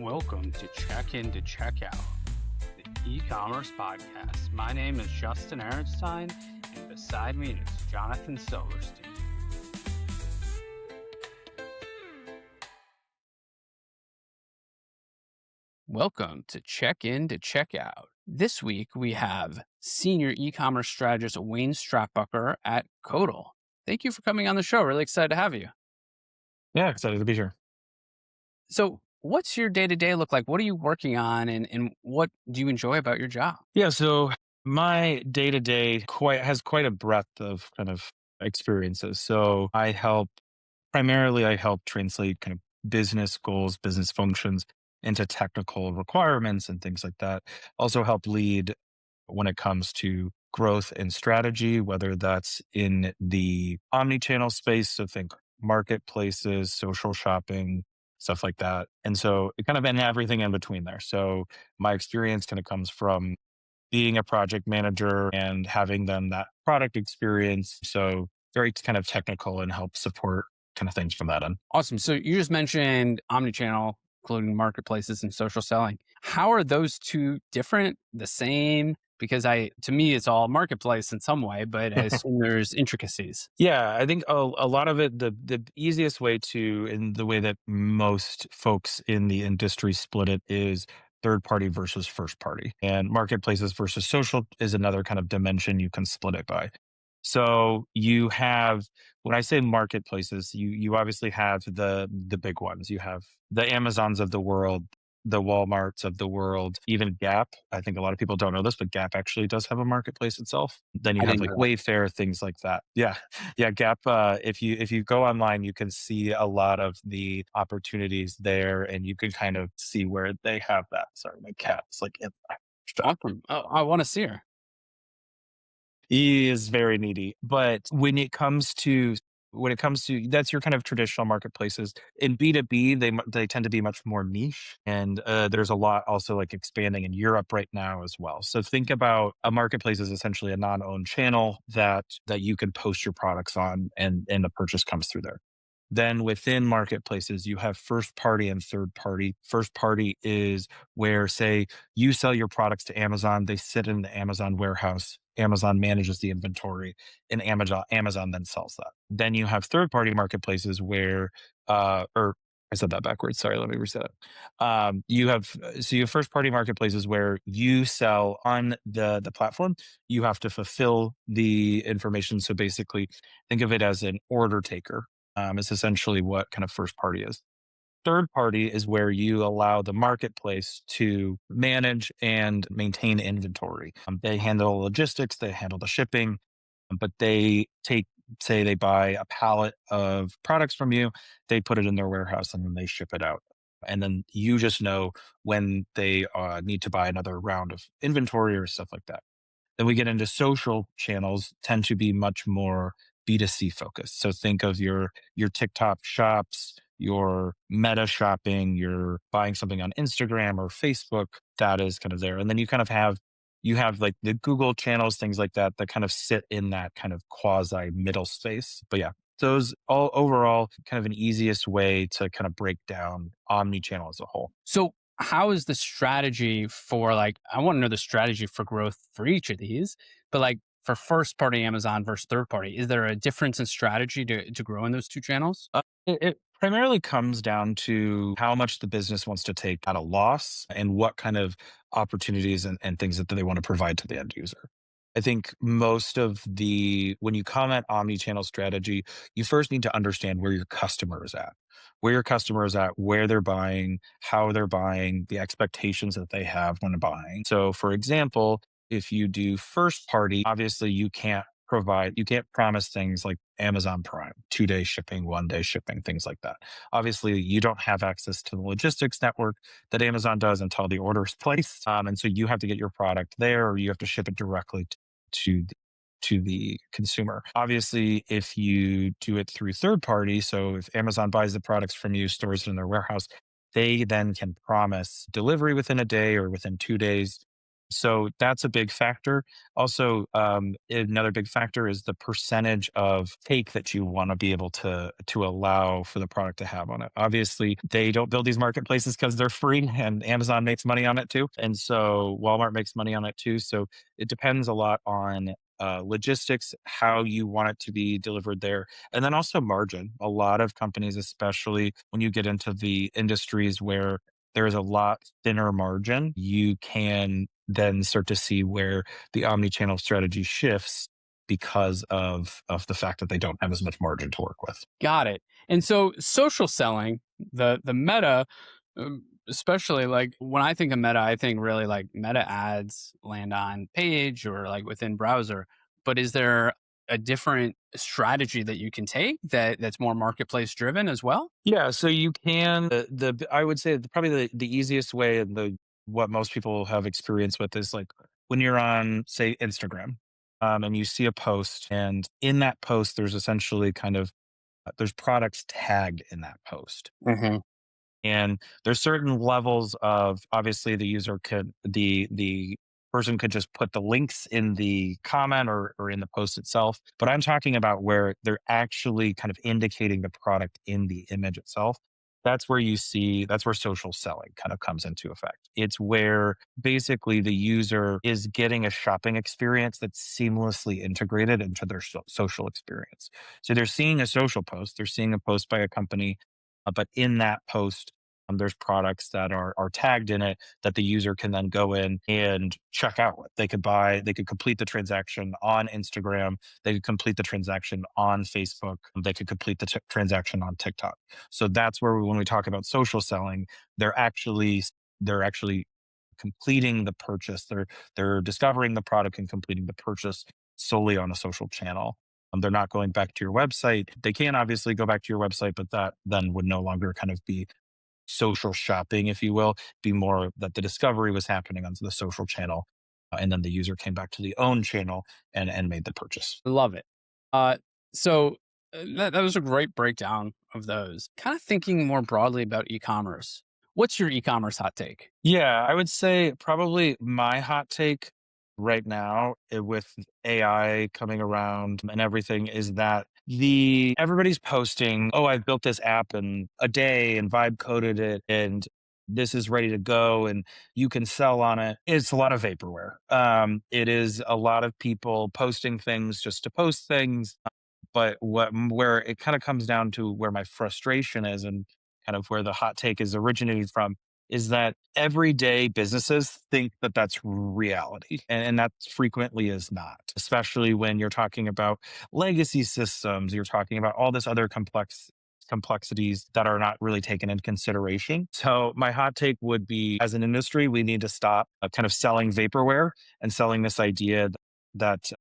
Welcome to Check In to Check Out, the e-commerce podcast. My name is Justin Ehrenstein, and beside me is Jonathan Silverstein. Welcome to Check In to Check Out. This week we have Senior Ecommerce Strategist Wayne Stratbucker at Codel. Thank you for coming on the show. Really excited to have you. Yeah, excited to be here. So what's your day-to-day look like? What are you working on and what do you enjoy about your job? Yeah, so my day-to-day has quite a breadth of kind of experiences. So primarily I help translate kind of business goals, business functions into technical requirements and things like that. Also help lead when it comes to growth and strategy, whether that's in the omnichannel space. So think marketplaces, social shopping, stuff like that. And so it kind of and everything in between there. So my experience kind of comes from being a project manager and having them that product experience. So very kind of technical and help support kind of things from that end. Awesome. So you just mentioned omnichannel, including marketplaces and social selling. How are those two different, the same? Because to me, it's all marketplace in some way, but I assume there's intricacies. Yeah, I think a lot of it, the easiest way to, in the way that most folks in the industry split it is third party versus first party. And marketplaces versus social is another kind of dimension you can split it by. So you have, when I say marketplaces, you obviously have the big ones. You have the Amazons of the world, the Walmarts of the world, even Gap. I think a lot of people don't know this, but Gap actually does have a marketplace itself. Then you I have didn't like know that. Wayfair, things like that. Yeah. Yeah. Gap, if you go online, you can see a lot of the opportunities there and you can kind of see where they have that. Sorry, my cat's like in my shop. Awesome. Oh, I want to see her. He is very needy. But when it comes to that's your kind of traditional marketplaces. In B2B, they tend to be much more niche, and there's a lot also like expanding in Europe right now as well. So think about a marketplace is essentially a non-owned channel that you can post your products on, and the purchase comes through there. Then within marketplaces, you have first party and third party. First party is where, say, you sell your products to Amazon, they sit in the Amazon warehouse. Amazon manages the inventory and Amazon then sells that. Then you have third party marketplaces where, or I said that backwards. Sorry, let me reset it. You have first party marketplaces where you sell on the platform. You have to fulfill the information. So basically, think of it as an order taker. Is essentially what kind of first party is. Third party is where you allow the marketplace to manage and maintain inventory. They handle logistics, they handle the shipping, but say they buy a pallet of products from you, they put it in their warehouse and then they ship it out. And then you just know when they need to buy another round of inventory or stuff like that. Then we get into social channels, tend to be much more B2C focused. So think of your TikTok shops, your meta shopping, you're buying something on Instagram or Facebook, that is kind of there. And then you have like the Google channels, things like that kind of sit in that kind of quasi middle space. But yeah, those all overall kind of an easiest way to kind of break down omni-channel as a whole. So how is the strategy for I want to know the strategy for growth for each of these, but for first party Amazon versus third party, is there a difference in strategy to grow in those two channels? It primarily comes down to how much the business wants to take at a loss and what kind of opportunities and things that they want to provide to the end user. I think when you come at omni-channel strategy, you first need to understand where your customer is at, where they're buying, how they're buying, the expectations that they have when buying. So for example, if you do first party, obviously you can't promise things like Amazon Prime, 2-day shipping, 1-day shipping, things like that. Obviously, you don't have access to the logistics network that Amazon does until the order is placed. And so you have to get your product there or you have to ship it directly to the consumer. Obviously, if you do it through third party, so if Amazon buys the products from you, stores it in their warehouse, they then can promise delivery within a day or within 2 days. So that's a big factor. Also, another big factor is the percentage of take that you want to be able to allow for the product to have on it. Obviously, they don't build these marketplaces because they're free, and Amazon makes money on it too, and so Walmart makes money on it too. So it depends a lot on logistics, how you want it to be delivered there, and then also margin. A lot of companies, especially when you get into the industries where there is a lot thinner margin, you can then start to see where the omni-channel strategy shifts because of the fact that they don't have as much margin to work with. Got it. And so social selling, the meta, especially like when I think of meta, I think really like meta ads land on page or like within browser. But is there a different strategy that you can take that's more marketplace driven as well? Yeah, so you can the I would say probably the easiest way and the what most people have experience with is like when you're on say Instagram, and you see a post, and in that post there's essentially kind of there's products tagged in that post. Hmm. And there's certain levels of obviously the user could the person could just put the links in the comment or in the post itself. But I'm talking about where they're actually kind of indicating the product in the image itself. That's where social selling kind of comes into effect. It's where basically the user is getting a shopping experience that's seamlessly integrated into their social experience. So they're seeing a social post, they're seeing a post by a company, but in that post, there's products that are tagged in it that the user can then go in and check out with. They could complete the transaction on Instagram, they could complete the transaction on Facebook, they could complete the transaction on TikTok. So that's where when we talk about social selling, they're actually completing the purchase. They're discovering the product and completing the purchase solely on a social channel. They're not going back to your website. They can obviously go back to your website, but that then would no longer kind of be social shopping, if you will, be more that the discovery was happening onto the social channel. And then the user came back to the own channel and made the purchase. I love it. Uh, so that was a great breakdown of those. Kind of thinking more broadly about e-commerce. What's your e-commerce hot take? Yeah, I would say probably my hot take right now with AI coming around and everything is that the everybody's posting, oh, I've built this app in a day and vibe coded it and this is ready to go and you can sell on it. It's a lot of vaporware. It is a lot of people posting things just to post things. But where it kind of comes down to where my frustration is and kind of where the hot take is originating from is that everyday businesses think that that's reality. And that frequently is not, especially when you're talking about legacy systems, you're talking about all this other complexities that are not really taken into consideration. So my hot take would be as an industry, we need to stop kind of selling vaporware and selling this idea that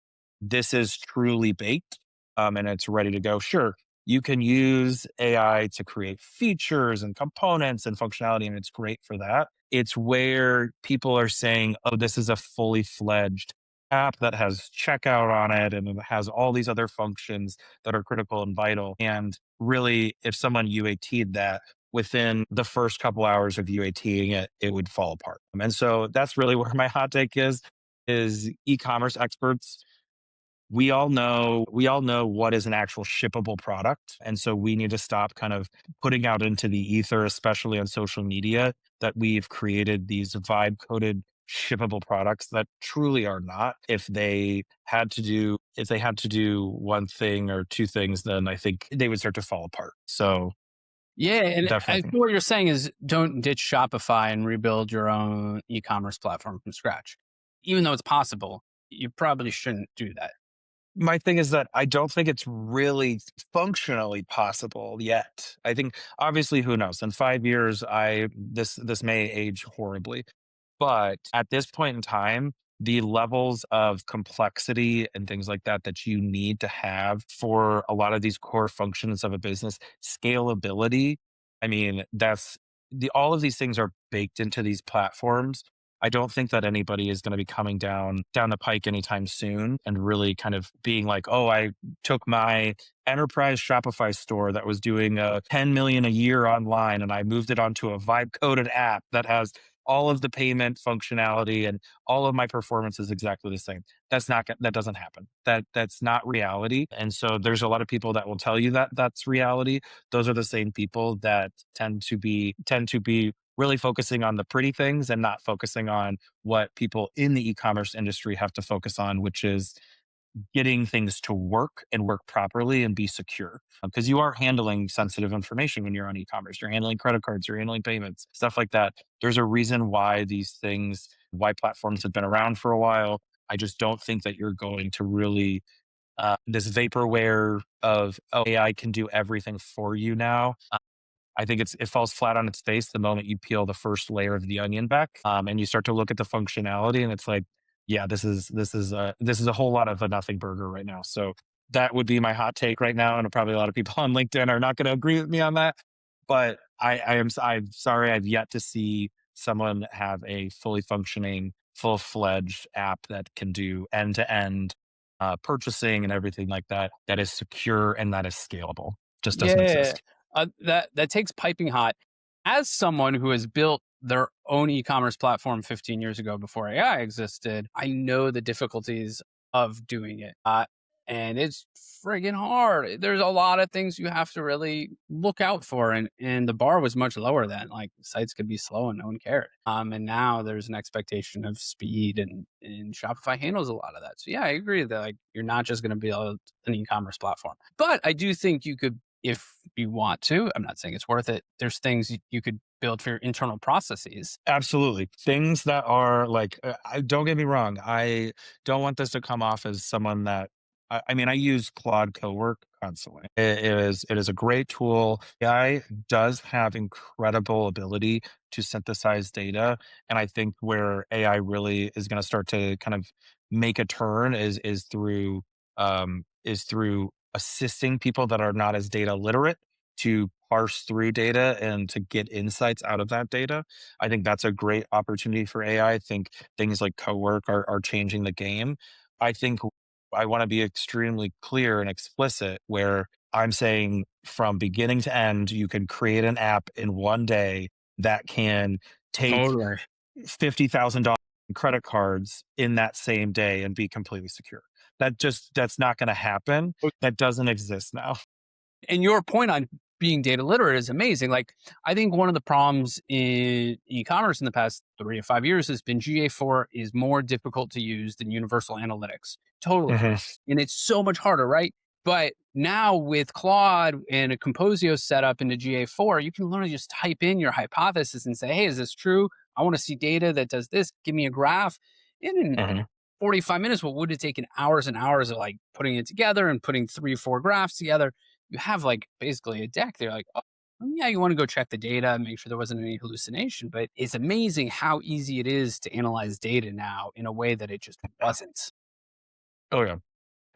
this is truly baked and it's ready to go. Sure, you can use AI to create features and components and functionality, and it's great for that. It's where people are saying, oh, this is a fully fledged app that has checkout on it and it has all these other functions that are critical and vital. And really, if someone UAT'd that within the first couple hours of UATing it, it would fall apart. And so that's really where my hot take is e-commerce experts we all know what is an actual shippable product. And so we need to stop kind of putting out into the ether, especially on social media, that we've created these vibe coded shippable products that truly are not. If they had to do one thing or two things, then I think they would start to fall apart. So Yeah, and I think definitely. what you're saying is don't ditch Shopify and rebuild your own e-commerce platform from scratch. Even though it's possible, you probably shouldn't do that. My thing is that I don't think it's really functionally possible yet. I think obviously who knows? In 5 years, this may age horribly. But at this point in time, the levels of complexity and things like that that you need to have for a lot of these core functions of a business, scalability, I mean, that's the all of these things are baked into these platforms. I don't think that anybody is going to be coming down the pike anytime soon and really kind of being like, "Oh, I took my enterprise Shopify store that was doing 10 million a year online and I moved it onto a vibe coded app that has all of the payment functionality and all of my performance is exactly the same. That doesn't happen. That's not reality. And so there's a lot of people that will tell you that that's reality. Those are the same people that tend to be really focusing on the pretty things and not focusing on what people in the e-commerce industry have to focus on, which is getting things to work and work properly and be secure. Because you are handling sensitive information when you're on e-commerce. You're handling credit cards, you're handling payments, stuff like that. There's a reason why why platforms have been around for a while. I just don't think that you're going to really this vaporware of, oh, AI can do everything for you now. I think it falls flat on its face the moment you peel the first layer of the onion back, and you start to look at the functionality, and it's like, yeah, this is a whole lot of a nothing burger right now. So that would be my hot take right now, and probably a lot of people on LinkedIn are not going to agree with me on that. But I'm sorry, I've yet to see someone have a fully functioning, full fledged app that can do end to end purchasing and everything like that. That is secure and that is scalable. Just doesn't Yeah, exist. that takes piping hot. As someone who has built their own e-commerce platform 15 years ago before AI existed, I know the difficulties of doing it, and it's friggin' hard. There's a lot of things you have to really look out for, and the bar was much lower then. Like sites could be slow and no one cared. And now there's an expectation of speed, and Shopify handles a lot of that. So yeah, I agree that like you're not just going to build an e-commerce platform, but I do think you could if you want to. I'm not saying it's worth it. There's things you could build for your internal processes. Absolutely. Things that are like, don't get me wrong. I don't want this to come off as someone that, I mean, I use Claude Cowork constantly. It is a great tool. AI does have incredible ability to synthesize data. And I think where AI really is going to start to kind of make a turn is through assisting people that are not as data literate to parse through data and to get insights out of that data. I think that's a great opportunity for AI. I think things like co-work are changing the game. I think I want to be extremely clear and explicit where I'm saying from beginning to end, you can create an app in one day that can take Totally. $50,000 credit cards in that same day and be completely secure. That's not going to happen. That doesn't exist now. And your point on being data literate is amazing. Like, I think one of the problems in e-commerce in the past 3 to 5 years has been GA4 is more difficult to use than universal analytics. Totally. Mhm. And it's so much harder, right? But now with Claude and a Composio setup into GA4, you can literally just type in your hypothesis and say, hey, is this true? I want to see data that does this. Give me a graph. And in Mhm. 45 minutes, what would have taken hours and hours of like putting it together and putting 3 or 4 graphs together, you have like basically a deck. They're like, oh, yeah, you want to go check the data, make sure there wasn't any hallucination. But it's amazing how easy it is to analyze data now in a way that it just wasn't. Oh yeah.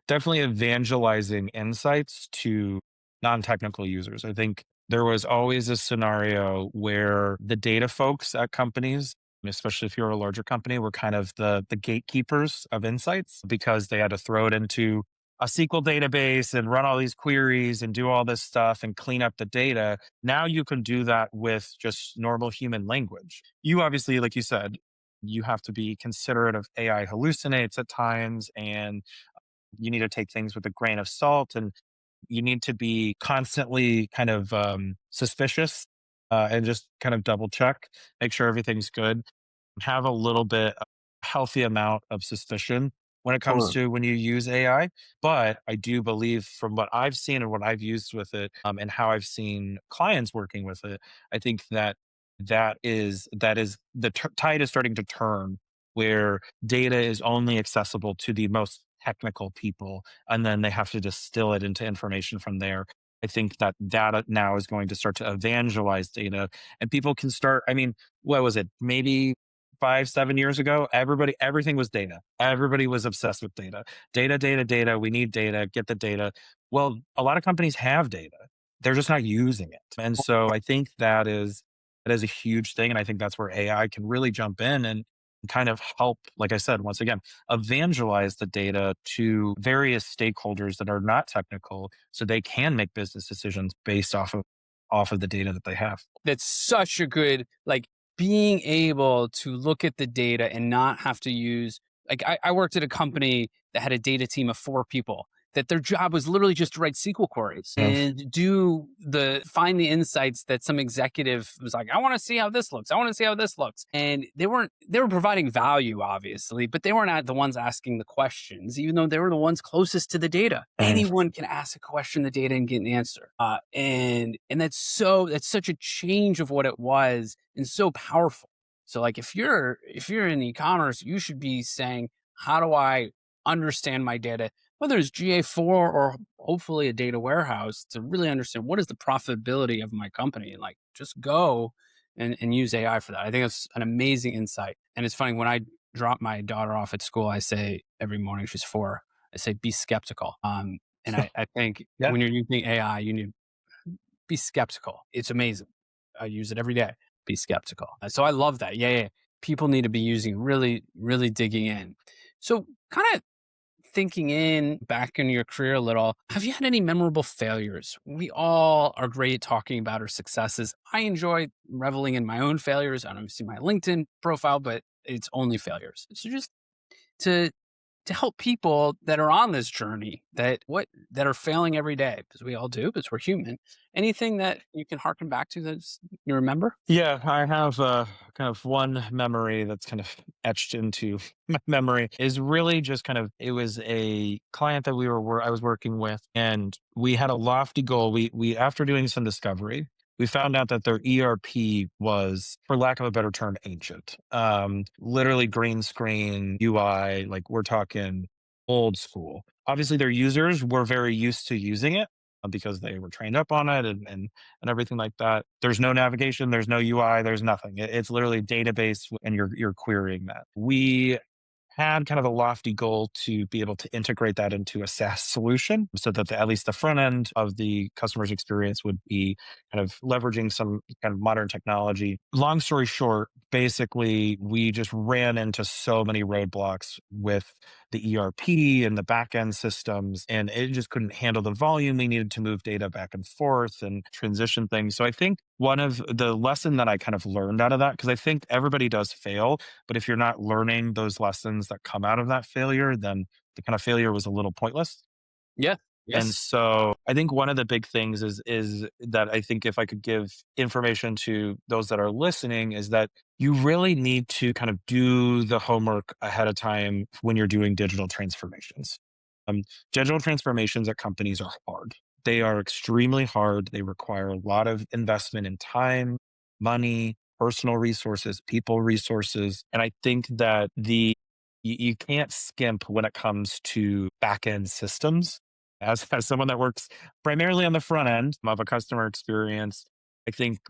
Definitely evangelizing insights to non-technical users. I think there was always a scenario where the data folks at companies, especially if you're a larger company, were kind of the gatekeepers of insights because they had to throw it into a SQL database and run all these queries and do all this stuff and clean up the data. Now you can do that with just normal human language. You obviously, like you said, you have to be considerate of AI hallucinates at times and you need to take things with a grain of salt and you need to be constantly kind of suspicious and just kind of double check, make sure everything's good, have a little bit healthy amount of suspicion when it comes Totally. to when you use AI. But I do believe from what I've seen and what I've used with it and how I've seen clients working with it, I think that is the tide is starting to turn where data is only accessible to the most technical people and then they have to distill it into information from there. I think that data now is going to start to evangelize data and people can start. I mean, what was it? Maybe 5, 7 years ago, everything was data. Everybody was obsessed with data. Data, data, data. We need data. Get the data. Well, a lot of companies have data. They're just not using it. And so I think that is a huge thing. And I think that's where AI can really jump in and kind of help, like I said, once again, evangelize the data to various stakeholders that are not technical so they can make business decisions based off of the data that they have. That's such a good like being able to look at the data and not have to use, like, I worked at a company that had a data team of 4 people, that their job was literally just to write SQL queries Mm. and find the insights that some executive was like, I want to see how this looks. I want to see how this looks. And they were providing value, obviously, but they weren't the ones asking the questions, even though they were the ones closest to the data. Mm. Anyone can ask a question, the data, and get an answer. And that's such a change of what it was, and so powerful. So, like, if you're in e-commerce, you should be saying, how do I understand my data, whether it's GA4 or hopefully a data warehouse, to really understand what is the profitability of my company, and, like, just go and use AI for that. I think it's an amazing insight. And it's funny, when I drop my daughter off at school, I say every morning, she's 4, I say, be skeptical. And I think Yeah. when you're using AI, you need to be skeptical. It's amazing. I use it every day. Be skeptical. So I love that. Yeah, yeah. People need to be using, really, really digging in. So, kind of thinking in back in your career a little, have you had any memorable failures? We all are great talking about our successes. I enjoy reveling in my own failures. I don't know if you see my LinkedIn profile, but it's only failures. So just to help people that are on this journey, that are failing every day, because we all do, because we're human. Anything that you can harken back to that you remember? Yeah, I have kind of one memory that's kind of etched into my memory is really just kind of it was a client that I was working with, and we had a lofty goal. We after doing some discovery, we found out that their ERP was, for lack of a better term, ancient. Literally green screen UI, like we're talking old school. Obviously, their users were very used to using it because they were trained up on it and everything like that. There's no navigation, there's no UI, there's nothing. It's literally database and you're querying that. We had kind of a lofty goal to be able to integrate that into a SaaS solution so that at least the front end of the customer's experience would be kind of leveraging some kind of modern technology. Long story short, basically, we just ran into so many roadblocks with the ERP and the backend systems, and it just couldn't handle the volume. We needed to move data back and forth and transition things. So I think one of the lesson that I kind of learned out of that, because I think everybody does fail, but if you're not learning those lessons that come out of that failure, then the kind of failure was a little pointless. Yeah. And Yes. so I think one of the big things is that I think if I could give information to those that are listening is that you really need to kind of do the homework ahead of time when you're doing digital transformations. Um, Digital transformations at companies are hard. They are extremely hard. They require a lot of investment in time, money, personal resources, people resources. And I think that you can't skimp when it comes to back end systems. As someone that works primarily on the front end of a customer experience, I think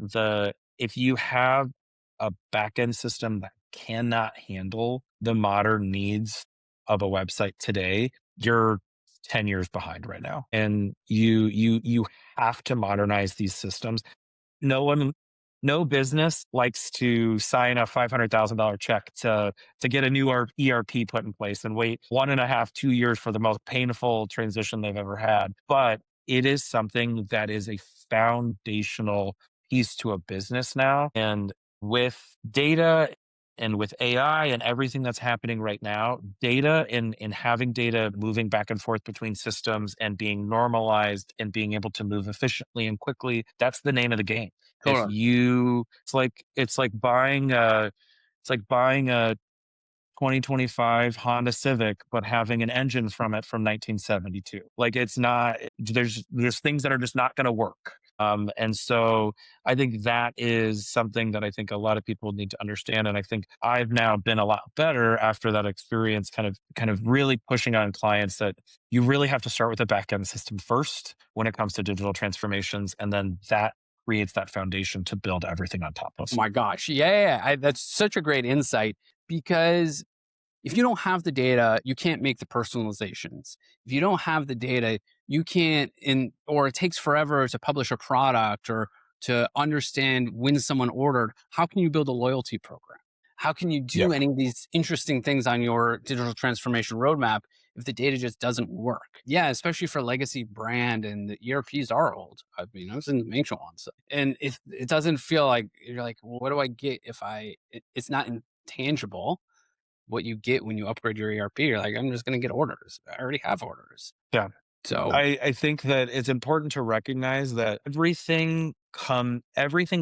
if you have a back end system that cannot handle the modern needs of a website today, you're 10 years behind right now. And you have to modernize these systems. No one no business likes to sign a $500,000 check to get a new ERP put in place and wait 1.5, 2 years for the most painful transition they've ever had. But it is something that is a foundational piece to a business now. And with data and with AI and everything that's happening right now, data and having data moving back and forth between systems and being normalized and being able to move efficiently and quickly, that's the name of the game. If Totally. you it's like buying a 2025 Honda Civic, but having an engine from it from 1972. Like it's not, there's things that are just not going to work. And so I think that is something that I think a lot of people need to understand. And I think I've now been a lot better after that experience, kind of really pushing on clients that you really have to start with the back end system first when it comes to digital transformations. And then that creates that foundation to build everything on top Oh of. my gosh. Yeah, yeah, yeah. That's such a great insight, because if you don't have the data, you can't make the personalizations. If you don't have the data, you can't or it takes forever to publish a product or to understand when someone ordered. How can you build a loyalty program? How can you Yeah. do any of these interesting things on your digital transformation roadmap if the data just doesn't work. Yeah, especially for legacy brand and the ERPs are old. I mean, I was in the ancient ones. And if it doesn't feel like you're like, well, what do I get if it's not intangible what you get when you upgrade your ERP. You're like, I'm just going to get orders. I already have orders. Yeah. So I think that it's important to recognize that everything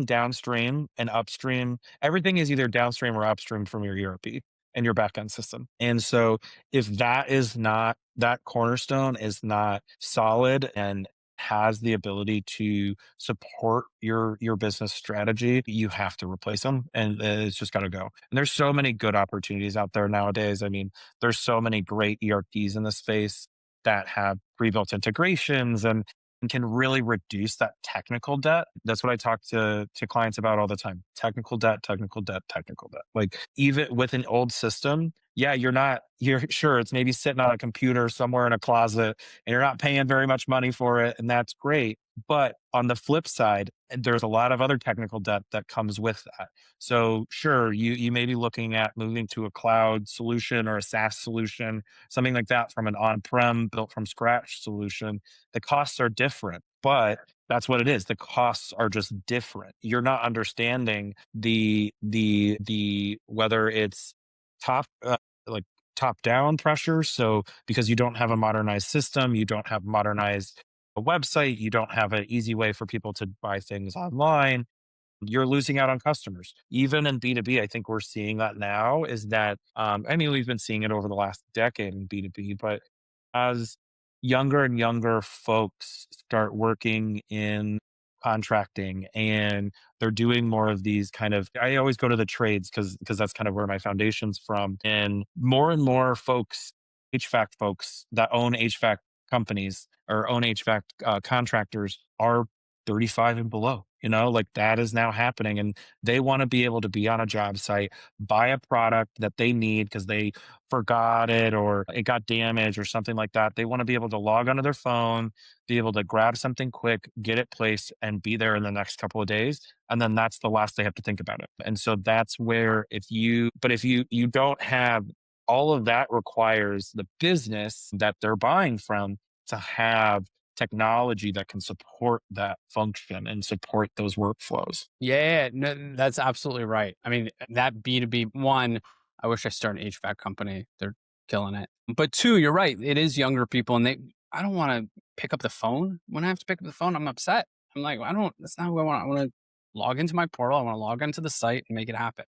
downstream and upstream, everything is either downstream or upstream from your ERP and your backend system. And so if that cornerstone is not solid and has the ability to support your business strategy, you have to replace them, and it's just got to go. And there's so many good opportunities out there nowadays. I mean, there's so many great ERPs in the space that have pre-built integrations and can really reduce that technical debt. That's what I talk to clients about all the time. Technical debt, technical debt, technical debt. Like even with an old system, yeah, you're sure it's maybe sitting on a computer somewhere in a closet and you're not paying very much money for it. And that's great. But on the flip side, there's a lot of other technical debt that comes with that. So sure, you may be looking at moving to a cloud solution or a SaaS solution, something like that from an on-prem built from scratch solution. The costs are different, but that's what it is. The costs are just different. You're not understanding the whether it's top like top down pressure. So because you don't have a modernized system, you don't have modernized a website, you don't have an easy way for people to buy things online, you're losing out on customers. Even in B2B, I think we're seeing that now is that, I mean, we've been seeing it over the last decade in B2B, but as younger and younger folks start working in contracting and they're doing more of these kind of, I always go to the trades because that's kind of where my foundation's from. And more folks, HVAC folks that own HVAC companies or own HVAC contractors are 35 and below. Like that is now happening. And they want to be able to be on a job site, buy a product that they need because they forgot it or it got damaged or something like that. They want to be able to log onto their phone, be able to grab something quick, get it placed, and be there in the next couple of days. And then that's the last they have to think about it. And so that's where if you don't have all of that requires the business that they're buying from to have technology that can support that function and support those workflows. yeah, no, that's absolutely right. I mean, that B2B one, I wish I started an HVAC company. They're killing it. But two, you're right. It is younger people and I don't want to pick up the phone. When I have to pick up the phone, I'm upset. I'm like, that's not what I want. I want to log into my portal. I want to log into the site and make it happen.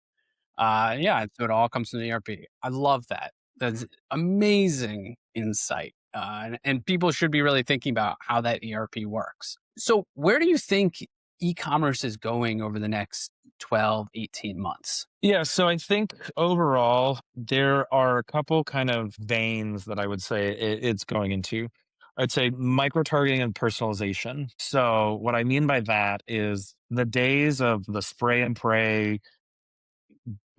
Yeah, so it all comes from the ERP. I love that. That's amazing insight. And people should be really thinking about how that ERP works. So, where do you think e-commerce is going over the next 12, 18 months? Yeah, so I think overall, there are a couple kind of veins that I would say it's going into. I'd say micro targeting and personalization. So, what I mean by that is the days of the spray and pray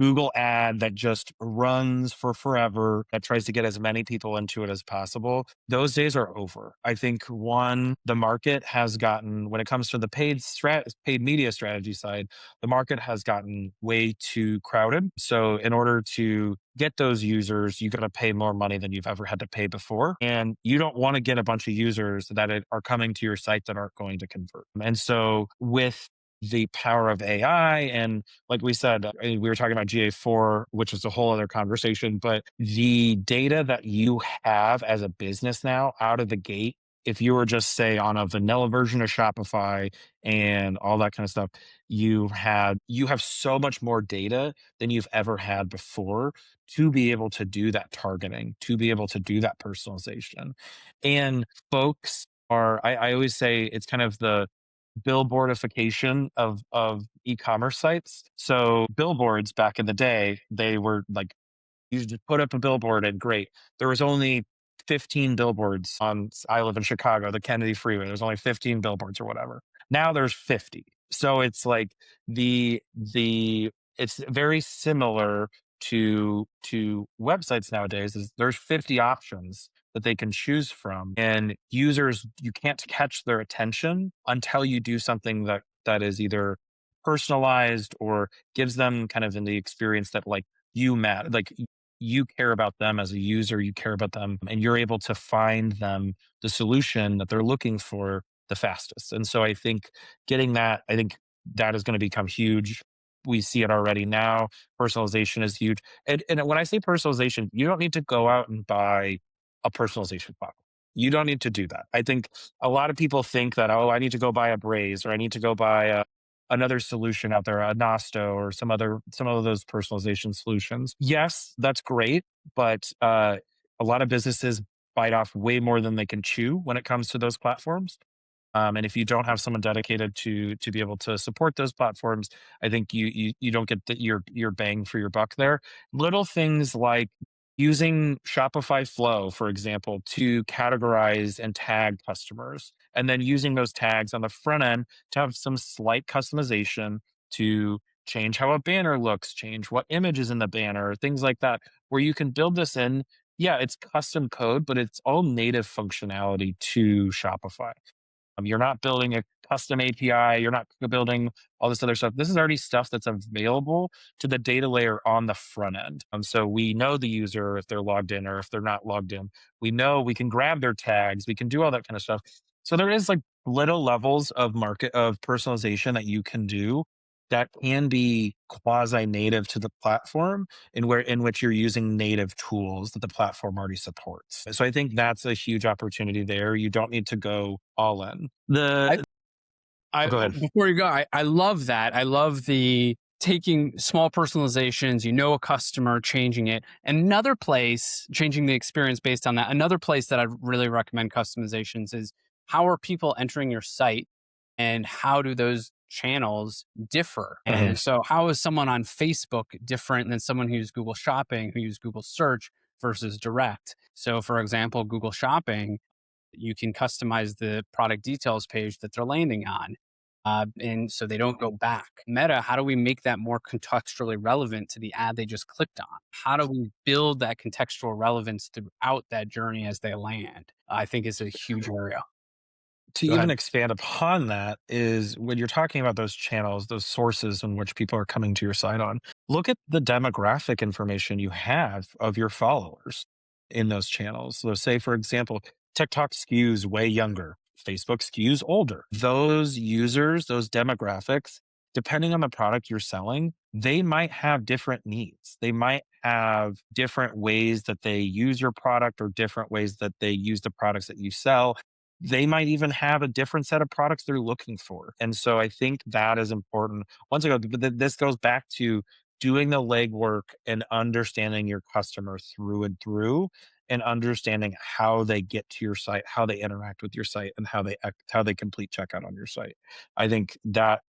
Google ad that just runs for forever, that tries to get as many people into it as possible. Those days are over. I think one, the market has gotten, when it comes to the paid media strategy side, the market has gotten way too crowded. So in order to get those users, you got to pay more money than you've ever had to pay before. And you don't want to get a bunch of users that are coming to your site that aren't going to convert. And so with the power of AI. And like we said, we were talking about GA4, which is a whole other conversation, but the data that you have as a business now out of the gate, if you were just say on a vanilla version of Shopify and all that kind of stuff, you have so much more data than you've ever had before to be able to do that targeting, to be able to do that personalization. And folks I always say it's kind of the billboardification of e-commerce sites. So billboards back in the day, they were like you just put up a billboard and great. There was only 15 billboards on I live in Chicago, the Kennedy Freeway. There's only 15 billboards or whatever. Now there's 50. So it's like the it's very similar to websites nowadays is there's 50 options that they can choose from and users you can't catch their attention until you do something that is either personalized or gives them kind of in the experience that like you care about them as a user, you care about them, and you're able to find them the solution that they're looking for the fastest. And so I think that is going to become huge. We see it already now. Personalization is huge. And when I say personalization, you don't need to go out and buy a personalization platform. You don't need to do that. I think a lot of people think that, oh, I need to go buy a Braze or I need to go buy another solution out there, a Nosto or some of those personalization solutions. Yes, that's great, but a lot of businesses bite off way more than they can chew when it comes to those platforms. And if you don't have someone dedicated to be able to support those platforms, I think you don't get your bang for your buck there. Little things like using Shopify Flow, for example, to categorize and tag customers, and then using those tags on the front end to have some slight customization to change how a banner looks, change what image is in the banner, things like that, where you can build this in. Yeah, it's custom code, but it's all native functionality to Shopify. You're not building a custom API. You're not building all this other stuff. This is already stuff that's available to the data layer on the front end. So we know the user if they're logged in or if they're not logged in. We know we can grab their tags. We can do all that kind of stuff. So there is like little levels of personalization that you can do that can be quasi native to the platform in which you're using native tools that the platform already supports. So I think that's a huge opportunity there. You don't need to go all in. I, Oh, go ahead. before you go, I love that. I love the taking small personalizations, a customer, changing it. Another place, changing the experience based on that. Another place that I really recommend customizations is how are people entering your site and how do those channels differ? Mhm. And so, how is someone on Facebook different than someone who uses Google Shopping, who uses Google Search versus direct? So, for example, Google Shopping, you can customize the product details page that they're landing on. And so they don't go back. Meta, how do we make that more contextually relevant to the ad they just clicked on? How do we build that contextual relevance throughout that journey as they land? I think is a huge area. To Go even ahead. expand upon that is when you're talking about those channels, those sources in which people are coming to your site on, look at the demographic information you have of your followers in those channels. So say, for example, TikTok skews way younger, Facebook skews older. Those users, those demographics, depending on the product you're selling, they might have different needs. They might have different ways that they use your product or different ways that they use the products that you sell. They might even have a different set of products they're looking for. And so I think that is important. Once again, this goes back to doing the legwork and understanding your customer through and through and understanding how they get to your site, how they interact with your site and how they complete checkout on your site. I think that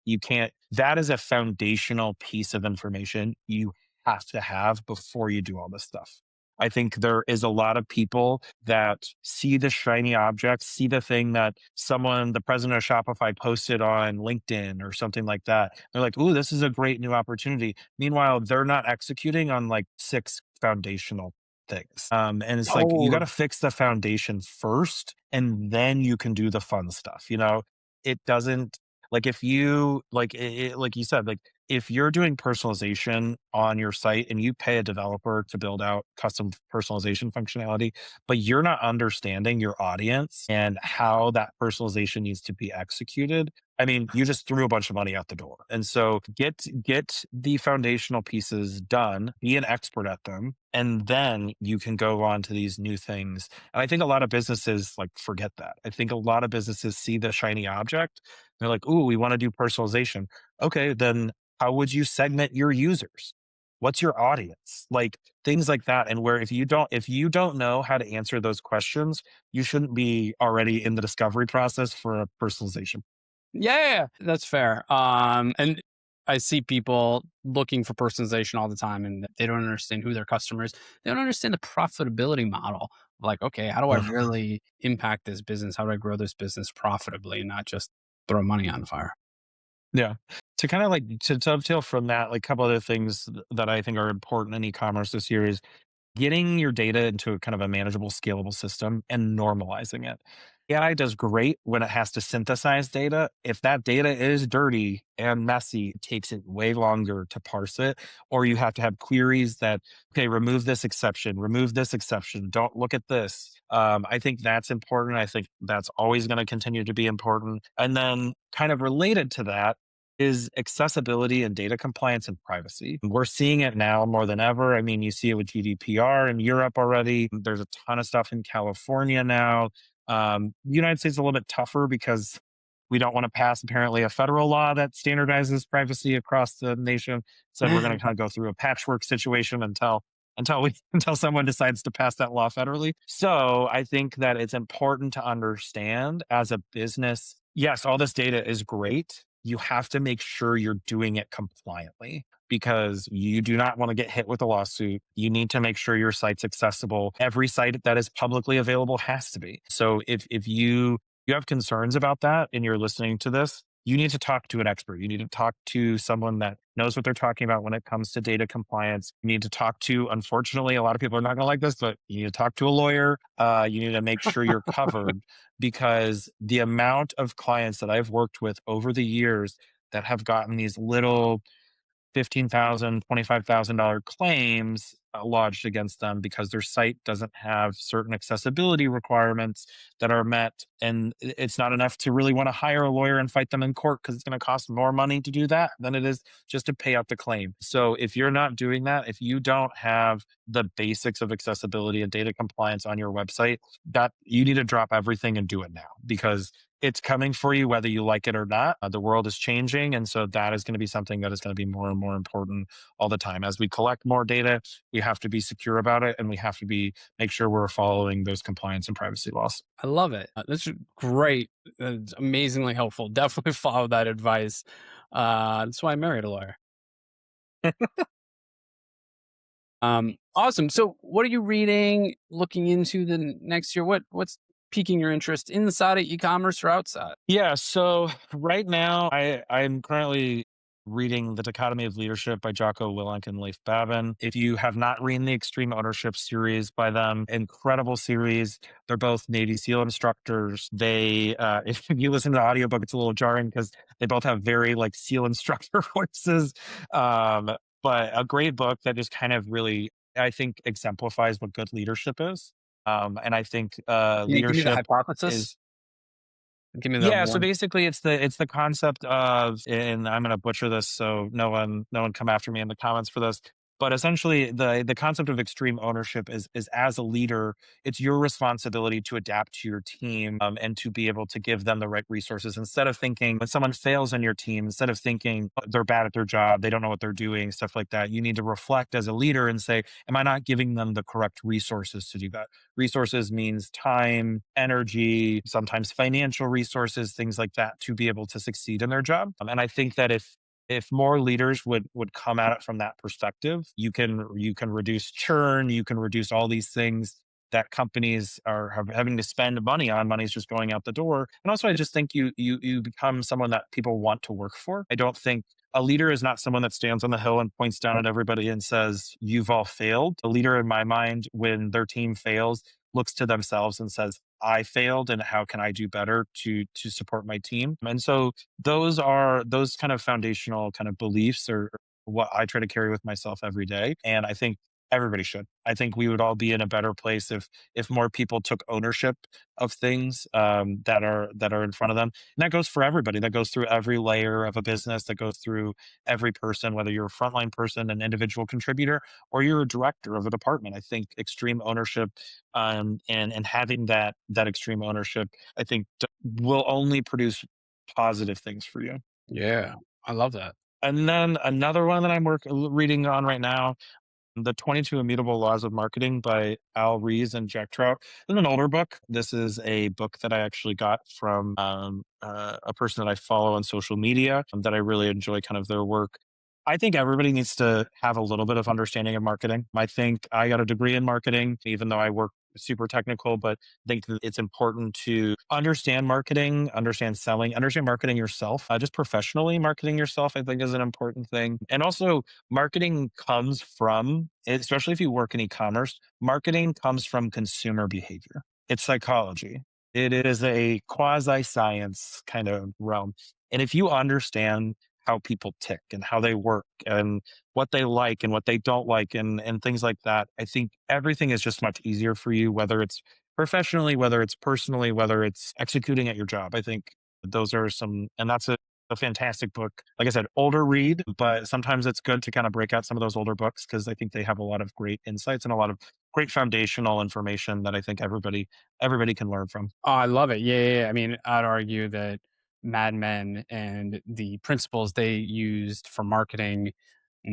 that is a foundational piece of information you have to have before you do all this stuff. I think there is a lot of people that see the shiny object, see the thing that the president of Shopify posted on LinkedIn or something like that. They're like, ooh, this is a great new opportunity. Meanwhile, they're not executing on like six foundational things. And it's like, you got to Oh, fix the foundation first, and then you can do the fun stuff. It doesn't like if you like you said, like if you're doing personalization on your site and you pay a developer to build out custom personalization functionality, but you're not understanding your audience and how that personalization needs to be executed, I mean, you just threw a bunch of money out the door. And so get the foundational pieces done, be an expert at them, and then you can go on to these new things. And I think a lot of businesses like forget that. I think a lot of businesses see the shiny object. They're like, "Ooh, we want to do personalization." Okay, then how would you segment your users? What's your audience? Like things like that. And where if you don't know how to answer those questions, you shouldn't be already in the discovery process for a personalization. yeah, that's fair. And I see people looking for personalization all the time, and they don't understand who their customers. They don't understand the profitability model. Like, okay, how do I really impact this business? How do I grow this business profitably, and not just throw money on the fire? Yeah. To kind of like to dovetail from that, like a couple other things that I think are important in e-commerce this year is getting your data into a kind of a manageable, scalable system and normalizing it. AI does great when it has to synthesize data. If that data is dirty and messy, it takes it way longer to parse it. Or you have to have queries that, okay, remove this exception, don't look at this. I think that's important. I think that's always going to continue to be important. And then, kind of related to that, is accessibility and data compliance and privacy. We're seeing it now more than ever. I mean, you see it with GDPR in Europe already. There's a ton of stuff in California now. United States is a little bit tougher because we don't want to pass apparently a federal law that standardizes privacy across the nation. So we're going to kind of go through a patchwork situation until someone decides to pass that law federally. So I think that it's important to understand as a business, yes, all this data is great. You have to make sure you're doing it compliantly because you do not want to get hit with a lawsuit. You need to make sure your site's accessible. Every site that is publicly available has to be. So if you have concerns about that and you're listening to this, you need to talk to an expert. You need to talk to someone that knows what they're talking about when it comes to data compliance. You need to talk to, unfortunately, a lot of people are not going to like this, but you need to talk to a lawyer. You need to make sure you're covered because the amount of clients that I've worked with over the years that have gotten these little $15,000, $25,000 claims lodged against them because their site doesn't have certain accessibility requirements that are met. And it's not enough to really want to hire a lawyer and fight them in court because it's going to cost more money to do that than it is just to pay out the claim. So if you're not doing that, if you don't have the basics of accessibility and data compliance on your website, that you need to drop everything and do it now because it's coming for you whether you like it or not. The world is changing. And so that is going to be something that is going to be more and more important all the time. As we collect more data, we have to be secure about it and we have to make sure we're following those compliance and privacy laws. I love it. This is great. It's amazingly helpful. Definitely follow that advice. That's why I married a lawyer. Awesome. So, what are you reading? Looking into the next year? What's piquing your interest inside of e-commerce or outside? Yeah, so right now I'm currently reading The Dichotomy of Leadership by Jocko Willink and Leif Babin. If you have not read the Extreme Ownership series by them, incredible series. They're both Navy SEAL instructors. They if you listen to the audiobook, it's a little jarring because they both have very like SEAL instructor voices. Um, but a great book that just kind of really, I think, exemplifies what good leadership is. And I think Can you give me the leadership hypothesis? is Give me the yeah, so one. basically it's the concept of, and I'm gonna butcher this, so no one come after me in the comments for this. But essentially the concept of extreme ownership is as a leader, it's your responsibility to adapt to your team and to be able to give them the right resources. Instead of thinking when someone fails on your team, instead of thinking "Oh, they're bad at their job, they don't know what they're doing, stuff like that, you need to reflect as a leader and say, am I not giving them the correct resources to do that? Resources means time, energy, sometimes financial resources, things like that to be able to succeed in their job. And I think that if more leaders would come at it from that perspective, you can reduce churn, you can reduce all these things that companies are having to spend money on. Money's just going out the door. And also I just think you become someone that people want to work for. I don't think a leader is not someone that stands on the hill and points down at everybody and says, you've all failed. A leader, in my mind, when their team fails, looks to themselves and says, I failed and how can I do better to support my team? And so those kind of foundational kind of beliefs are what I try to carry with myself every day. And I think everybody should. I think we would all be in a better place if more people took ownership of things that are in front of them. And that goes for everybody. That goes through every layer of a business. That goes through every person, whether you're a frontline person, an individual contributor, or you're a director of a department. I think extreme ownership and having that extreme ownership, I think, will only produce positive things for you. Yeah, I love that. And then another one that reading on right now, the 22 Immutable Laws of Marketing by Al Rees and Jack Trout. It's an older book. This is a book that I actually got from a person that I follow on social media that I really enjoy kind of their work. I think everybody needs to have a little bit of understanding of marketing. I think I got a degree in marketing, even though I work super technical, but I think that it's important to understand marketing, understand selling, understand marketing yourself. Just professionally marketing yourself, I think is an important thing. And also marketing comes from, especially if you work in e-commerce, marketing comes from consumer behavior. It's psychology. It is a quasi science kind of realm. And if you understand how people tick and how they work and what they like and what they don't like and things like that, I think everything is just much easier for you, whether it's professionally, whether it's personally, whether it's executing at your job. I think those are some, and that's a fantastic book. Like I said, older read, but sometimes it's good to kind of break out some of those older books because I think they have a lot of great insights and a lot of great foundational information that I think everybody can learn from. Oh, I love it. Yeah, yeah, yeah. I mean, I'd argue that Mad Men and the principles they used for marketing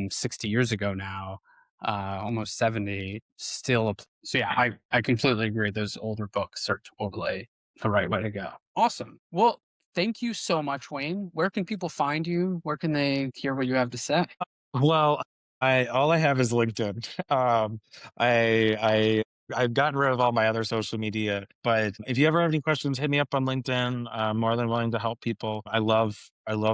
60 years ago now, almost 70, so yeah, I completely agree. Those older books are totally the right way to go. Awesome. Well, thank you so much, Wayne. Where can people find you? Where can they hear what you have to say? Well, I all I have is LinkedIn. I've gotten rid of all my other social media, but if you ever have any questions, hit me up on LinkedIn. I'm more than willing to help people. I love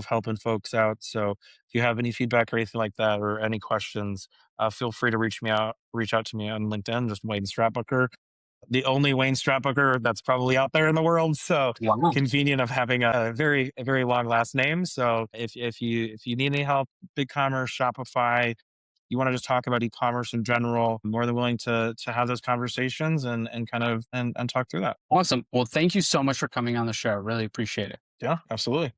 helping folks out. So if you have any feedback or anything like that, or any questions, feel free to reach out to me on LinkedIn. Just Wayne Stratbucker, the only Wayne Stratbucker that's probably out there in the world. So Wow. convenient of having a very long last name. So if you need any help, BigCommerce, Shopify, you want to just talk about e-commerce in general, I'm more than willing to have those conversations and kind of and talk through that. Awesome. Well, thank you so much for coming on the show. Really appreciate it. Yeah, absolutely.